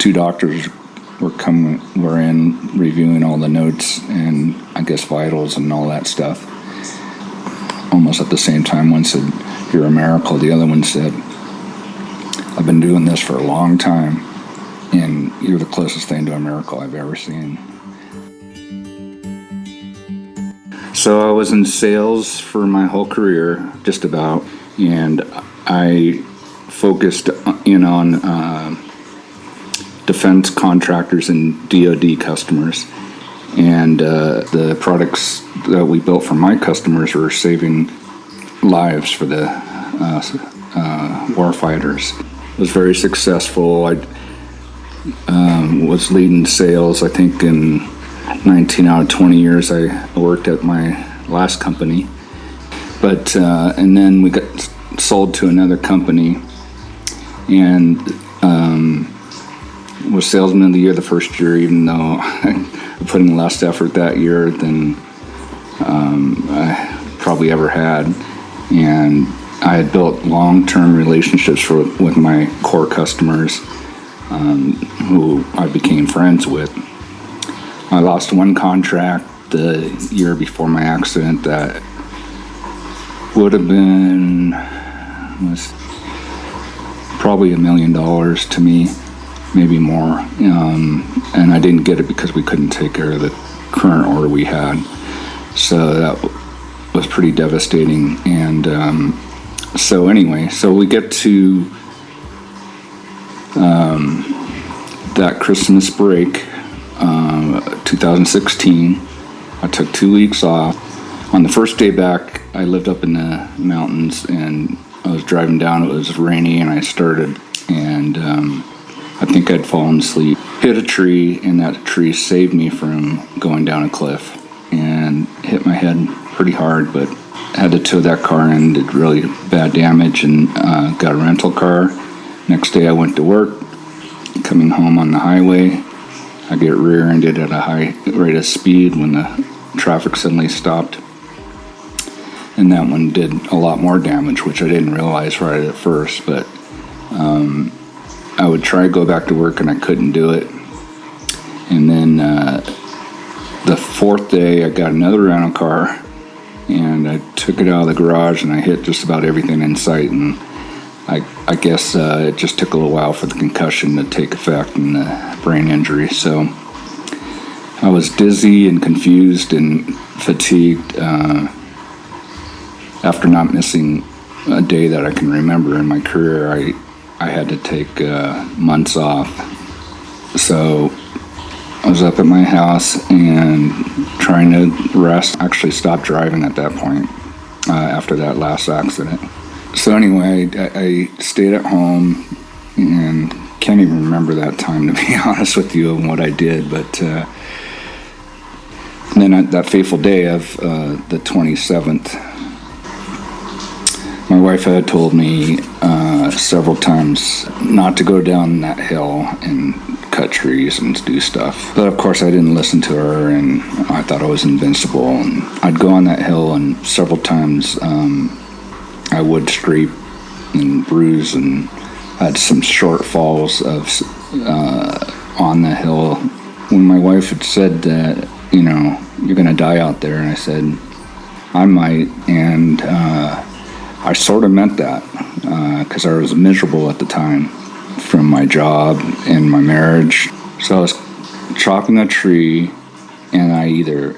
two doctors were in reviewing all the notes and I guess vitals and all that stuff. Almost at the same time, one said, "You're a miracle." The other one said, "I've been doing this for a long time, and you're the closest thing to a miracle I've ever seen." So I was in sales for my whole career, just about, and I focused in on defense contractors and DoD customers. And the products that we built for my customers were saving lives for the warfighters. It was very successful. I was leading sales, I think, in 19 out of 20 years I worked at my last company. But and then we got sold to another company, and was salesman of the year the first year, even though I put in less effort that year than I probably ever had. And I had built long-term relationships with my core customers, who I became friends with. I lost one contract the year before my accident that would have been probably $1 million to me, maybe more, and I didn't get it because we couldn't take care of the current order we had. So that was pretty devastating. And so anyway, so we get to that Christmas break, 2016. I took 2 weeks off. On the first day back, I lived up in the mountains, and I was driving down. It was rainy, and I started, and I think I'd fallen asleep, hit a tree, and that tree saved me from going down a cliff and hit my head pretty hard, but had to tow that car in, did really bad damage, and got a rental car. Next day I went to work. Coming home on the highway, I get rear-ended at a high rate of speed when the traffic suddenly stopped. And that one did a lot more damage, which I didn't realize right at first, but I would try to go back to work and I couldn't do it. And then the fourth day I got another rental car, and I took it out of the garage and I hit just about everything in sight, and I guess it just took a little while for the concussion to take effect and the brain injury. So I was dizzy and confused and fatigued. After not missing a day that I can remember in my career, I had to take months off. So I was up at my house and trying to rest. I actually stopped driving at that point after that last accident. So anyway, I stayed at home and can't even remember that time, to be honest with you, and what I did. But then that fateful day of the 27th, my wife had told me several times not to go down that hill and cut trees and do stuff. But of course I didn't listen to her, and I thought I was invincible. And I'd go on that hill, and several times I would scrape and bruise, and had some short falls on the hill. When my wife had said that, you're going to die out there, and I said, I might, and I sort of meant that, because I was miserable at the time from my job and my marriage. So I was chopping the tree, and it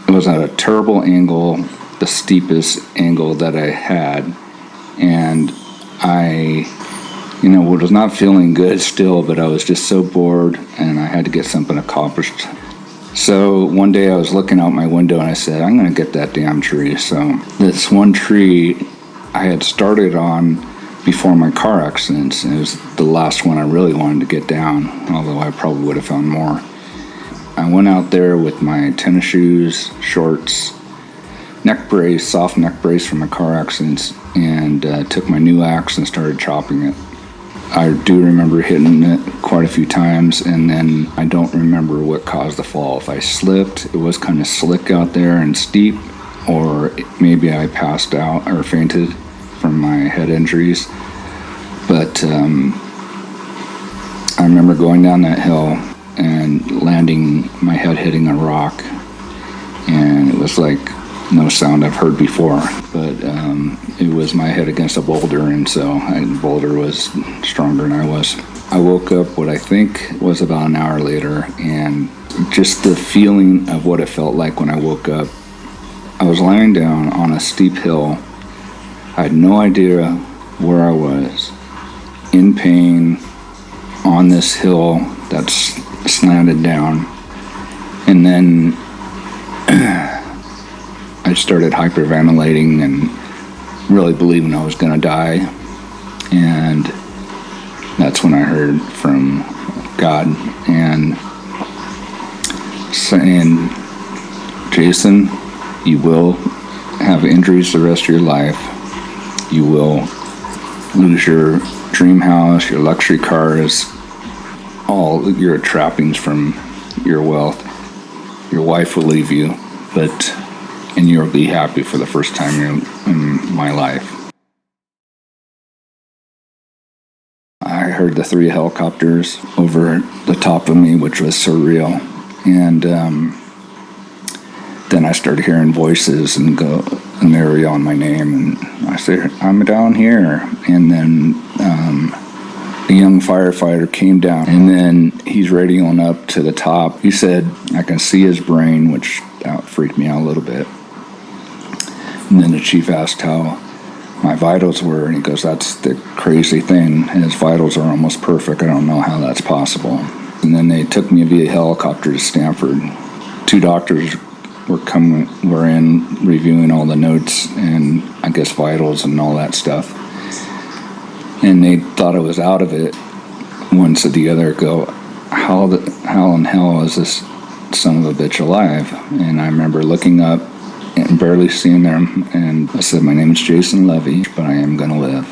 was at a terrible angle, the steepest angle that I had, and I was not feeling good still, but I was just so bored, and I had to get something accomplished. So one day I was looking out my window, and I said, I'm going to get that damn tree. So this one tree I had started on before my car accidents, and it was the last one I really wanted to get down, although I probably would have found more. I went out there with my tennis shoes, shorts, neck brace, soft neck brace from my car accidents, and took my new axe and started chopping it. I do remember hitting it quite a few times, and then I don't remember what caused the fall. If I slipped, it was kind of slick out there and steep, or maybe I passed out or fainted from my head injuries. But I remember going down that hill and landing, my head hitting a rock, and it was like no sound I've heard before, but it was my head against a boulder, and so the boulder was stronger than I was. I woke up what I think was about an hour later, and just the feeling of what it felt like when I woke up. I was lying down on a steep hill. I had no idea where I was, in pain, on this hill that's slanted down. And then I started hyperventilating and really believing I was going to die. And that's when I heard from God and saying, Jason, you will have injuries the rest of your life. You will lose your dream house, your luxury cars, all your trappings from your wealth. Your wife will leave you, and you'll be happy for the first time in my life. I heard the 3 helicopters over the top of me, which was surreal. And then I started hearing voices and they were yelling my name, and I said, I'm down here. And then a young firefighter came down, and then he's radioing up to the top. He said, I can see his brain, which that freaked me out a little bit. And then the chief asked how my vitals were, and he goes, that's the crazy thing. His vitals are almost perfect. I don't know how that's possible. And then they took me via helicopter to Stanford. 2 doctors were in reviewing all the notes and I guess vitals and all that stuff. And they thought I was out of it. One said to the other, how in hell is this son of a bitch alive? And I remember looking up and barely seeing them, and I said, my name is Jason Levy, but I am going to live.